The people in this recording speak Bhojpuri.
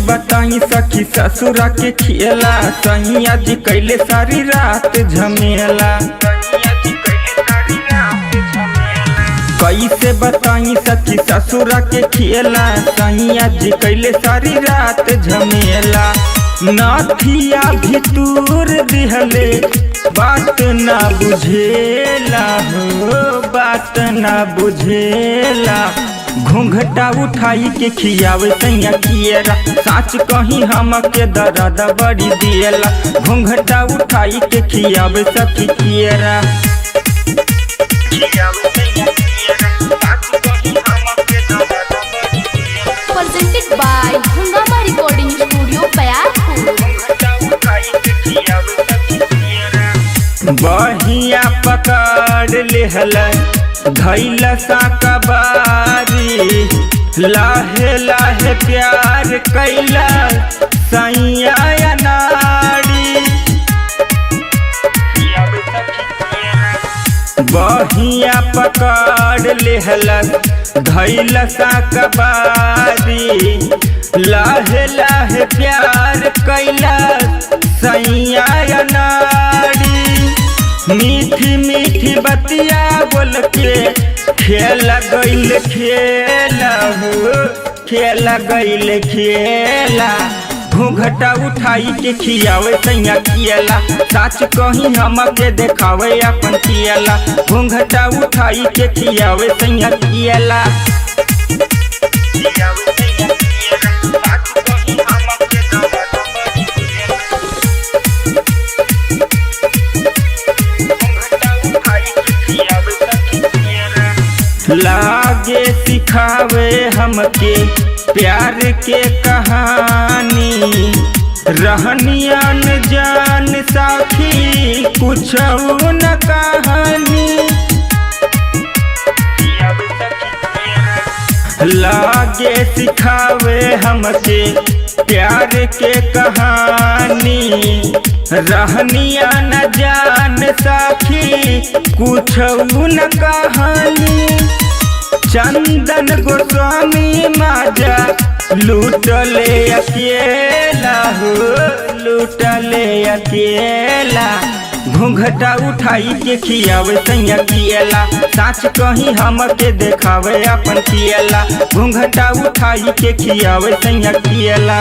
बताई सखी ससुरा के खेला, सैया जी कैले सारी रात झमेला। कैसे बताई सखी ससुरा के खेला, सैया जी कैले सारी रात झमेला। नाथिया भी तूर दिहले बात ना बुझेला हो, बात ना बुझेला। घूंघटा उठाई के खियावे सैया किएरा, साच कहीं हमके दर्द बड़ी दिएला। घूंघटा उठाई के खियावे सखी किएरा। Presented by Hungama Recording Studio, Payarpur। बहिया पकड़ लेहल धैल सा कबारी, लाहे लाहे प्यार कैला सैया नारी। बहिया पकड़ लेहल धैल सा कबारी, लाहे लाहे प्यार कैला सैया नारी। मीठी मीठी बतिया बोल के खेल गईल खेला हो, खेल गईल खेला। घूंघटा उठाई के खियावे सैया किएला, साच कहीं हमके देखावे अपन किएला। घूंघटा उठाई के खियावे सैया किएला। लागे सिखावे हमके प्यार के कहानी, रहनियन जान साथी कुछ न कहानी। लागे सिखावे हमके प्यार के कहानी, रहनियन जान साथी कुछ न कहानी। चंदन गोस्वामी माजा लूटले अकेला हो, लूटले अकेला। घूंघटा उठाई के खियावे सैया किएला, साच कहीं हमके देखावे अपन किएला। घूंघटा उठाई के खियावे सैया किएला।